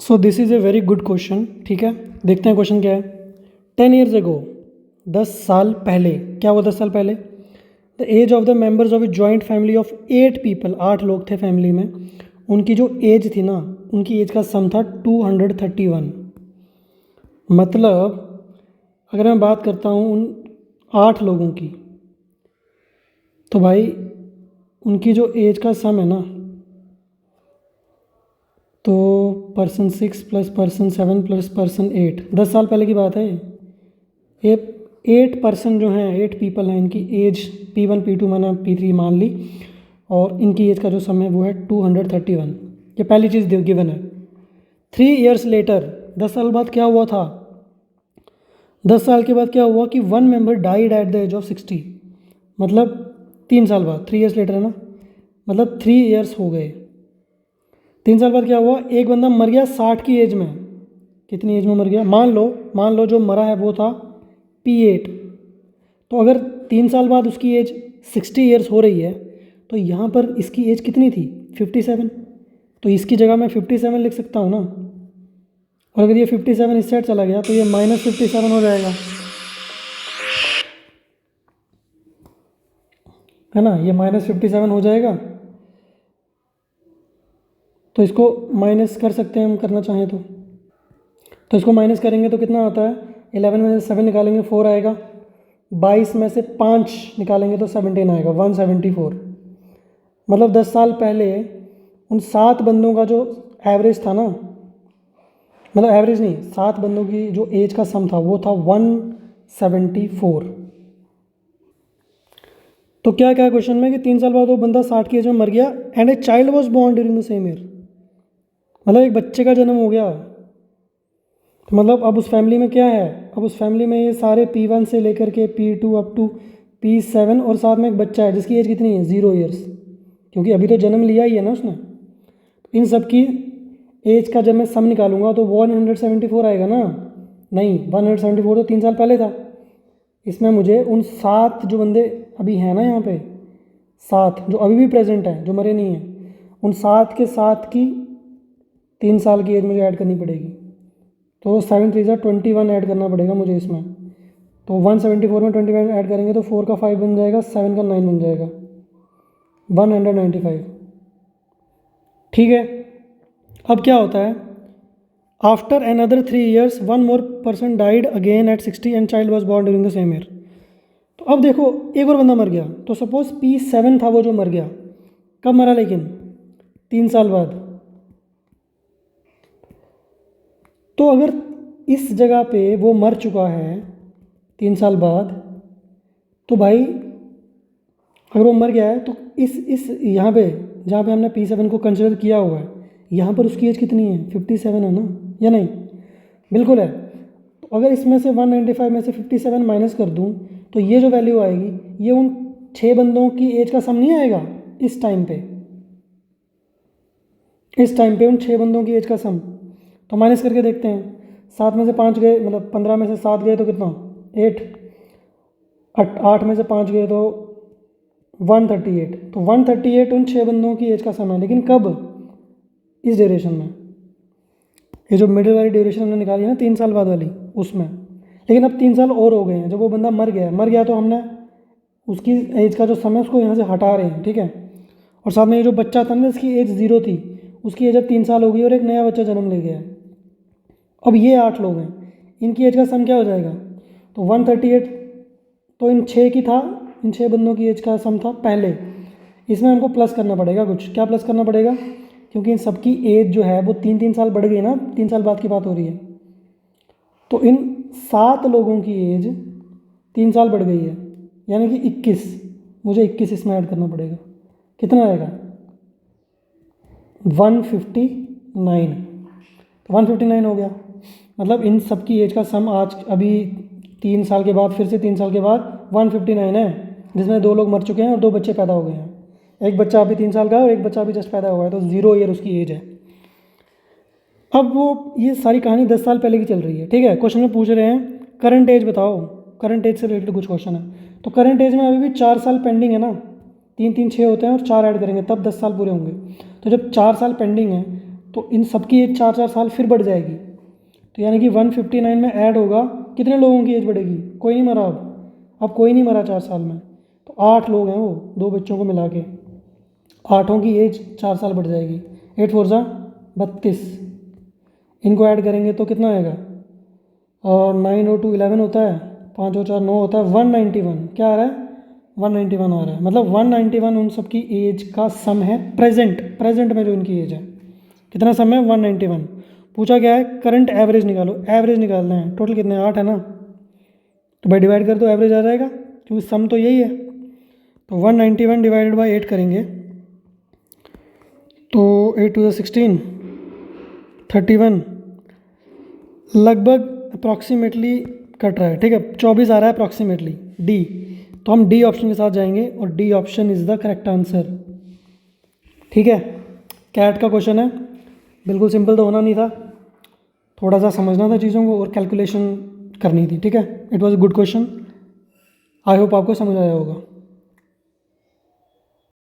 So this is a very good question. ठीक है, देखते हैं क्वेश्चन क्या है। 10 years ago, 10 साल पहले क्या हुआ? 10 साल पहले the age of the members of a joint family of 8 people, 8 लोग थे फैमिली में। उनकी जो एज थी ना, उनकी एज का सम था 231। मतलब अगर मैं बात करता हूँ उन 8 लोगों की, तो भाई उनकी जो एज का सम है ना, तो person 6 plus person 7 plus person 8, 10 साल पहले की बात है। ये 8 पर्सन जो हैं, 8 people हैं, इनकी एज P1 P2 मैंने P3 मान ली, और इनकी एज का जो सम है वो है 231। ये पहली चीज़ गिवन है। 3 years लेटर, 10 साल बाद क्या हुआ था? 10 साल के बाद क्या हुआ कि 1 member died at the age of 60। मतलब 3 साल बाद, 3 years लेटर है ना, मतलब 3 years हो गए। 3 साल बाद क्या हुआ? एक बंदा मर गया 60 की एज में। कितनी एज में मर गया? मान लो जो मरा है वो था P8। तो अगर 3 साल बाद उसकी एज 60 years हो रही है, तो यहाँ पर इसकी एज कितनी थी? 57। तो इसकी जगह मैं 57 लिख सकता हूँ ना। और अगर ये 57 इस साइड चला गया तो ये -57 हो जाएगा, है ना। ये -57 हो जाएगा। तो इसको माइनस कर सकते हैं हम, करना चाहें तो इसको माइनस करेंगे तो कितना आता है? 11 में से 7 निकालेंगे 4 आएगा, 22 में से 5 निकालेंगे तो 17 आएगा, 174। मतलब 10 साल पहले उन 7 बंदों का जो एवरेज था ना, मतलब एवरेज नहीं, 7 बंदों की जो एज का सम था वो था 174। तो क्या क्या क्वेश्चन में कि 3 साल बाद वो बंदा 60 की एज में मर गया and a child was born during the same year. मतलब एक बच्चे का जन्म हो गया। तो मतलब अब उस फैमिली में क्या है? अब उस फैमिली में ये सारे P1 से लेकर के P2 अप टू P7, और साथ में एक बच्चा है जिसकी एज कितनी है? 0 years, क्योंकि अभी तो जन्म लिया ही है ना उसने। इन सब की एज का जब मैं सम निकालूंगा तो 174 आएगा ना। नहीं, 174 तो 3 साल पहले था। इसमें मुझे उन 7 जो बंदे अभी हैं ना यहाँ पे, 7 जो अभी भी प्रेजेंट हैं, जो मरे नहीं हैं, उन 7 के साथ की 3 साल की एज मुझे ऐड करनी पड़ेगी। तो 7 3 21 ऐड करना पड़ेगा मुझे इसमें। तो 174 में 21 ऐड करेंगे तो 4 का 5 बन जाएगा, 7 का 9 बन जाएगा, 195। ठीक है। अब क्या होता है? After another 3 years 1 more person died again at 60 and child was born during the same year। तो अब देखो, एक और बंदा मर गया। तो सपोज P7 था वो जो मर गया। कब मरा? लेकिन 3 साल बाद। तो अगर इस जगह पे वो मर चुका है 3 साल बाद, तो भाई अगर वो मर गया है तो इस यहाँ पे जहाँ पे हमने P7 को कंसिडर किया हुआ है, यहाँ पर उसकी एज कितनी है? 57 है ना, या नहीं? बिल्कुल है। तो अगर इसमें से 195 में से 57 माइनस कर दूँ तो ये जो वैल्यू आएगी ये उन 6 बंदों की एज का सम नहीं आएगा इस टाइम पे। इस टाइम पे उन 6 बंदों की एज का सम। तो माइनस करके देखते हैं। 7 में से 5 गए, मतलब 15 में से 7 गए तो कितना? 8। 8 में से 5 गए तो 138। तो 138 उन 6 बंदों की एज का सम है। लेकिन कब? इस ड्यूरेशन में। ये जो मिडिल वाली ड्यूरेशन हमने निकाली है ना 3 साल बाद वाली, उसमें। लेकिन अब 3 साल और हो गए हैं। जब वो बंदा मर गया तो हमने उसकी एज का जो समय उसको यहाँ से हटा रहे हैं, ठीक है। और साथ में ये जो बच्चा था ना जिसकी एज 0 थी, उसकी एज अब 3 साल हो गई और एक नया बच्चा जन्म ले गया है। अब ये 8 लोग हैं, इनकी एज का सम क्या हो जाएगा? तो 138 तो इन 6 की था, इन 6 बंदों की एज का सम था पहले। इसमें हमको प्लस करना पड़ेगा कुछ। क्या प्लस करना पड़ेगा? क्योंकि इन सबकी एज जो है वो 3-3 साल बढ़ गई ना, 3 साल बाद की बात हो रही है। तो इन 7 लोगों की एज 3 साल बढ़ गई है, यानी कि 21। मुझे 21 इसमें ऐड करना पड़ेगा। कितना आएगा? 159। 159 हो गया। मतलब इन सब की एज का सम आज अभी 3 साल के बाद, फिर से 3 साल के बाद 159 है, जिसमें 2 लोग मर चुके हैं और 2 बच्चे पैदा हो गए हैं। एक बच्चा अभी 3 साल का है और एक बच्चा अभी जस्ट पैदा हुआ है, तो 0 ईयर उसकी एज है। अब वो ये सारी कहानी 10 साल पहले की चल रही है, ठीक है। क्वेश्चन में पूछ रहे हैं करंट एज बताओ। करंट एज से रिलेटेड कुछ क्वेश्चन है। तो करंट एज में अभी भी 4 साल पेंडिंग है ना, 3 3 6 होते हैं और 4 ऐड करेंगे तब 10 साल पूरे होंगे। तो जब 4 साल पेंडिंग है तो इन सबकी एज 4-4 साल फिर बढ़ जाएगी। तो यानी कि 159 में ऐड होगा, कितने लोगों की एज बढ़ेगी? कोई नहीं मरा अब कोई नहीं मरा 4 साल में, तो 8 लोग हैं वो, 2 बच्चों को मिला के, 8 की एज 4 साल बढ़ जाएगी। 8 4 जा 32, इनको ऐड करेंगे तो कितना आएगा? और 9 और 2 11 होता है, 5 और 4 9 होता है, 191 क्या आ रहा है? 191 आ रहा है। मतलब 191 उन सब की एज का सम है, प्रेजेंट में जो इनकी एज है। कितना सम है? 191। पूछा क्या है? करंट एवरेज निकालो, एवरेज निकालना है। टोटल कितने? 8 है ना, तो भाई डिवाइड कर दो, एवरेज आ जाएगा, क्योंकि सम तो यही है। तो 191 डिवाइडेड बाई 8 करेंगे तो 8 टू 16 31, लगभग अप्रॉक्सीमेटली कट रहा है, ठीक है, 24 आ रहा है अप्रॉक्सीमेटली, डी। तो हम डी ऑप्शन के साथ जाएंगे और D option is the correct answer. ठीक है, कैट का क्वेश्चन है, बिल्कुल सिंपल तो होना नहीं था, थोड़ा सा समझना था चीज़ों को और कैलकुलेशन करनी थी। ठीक है, it was a good question, I hope आपको समझ आया होगा।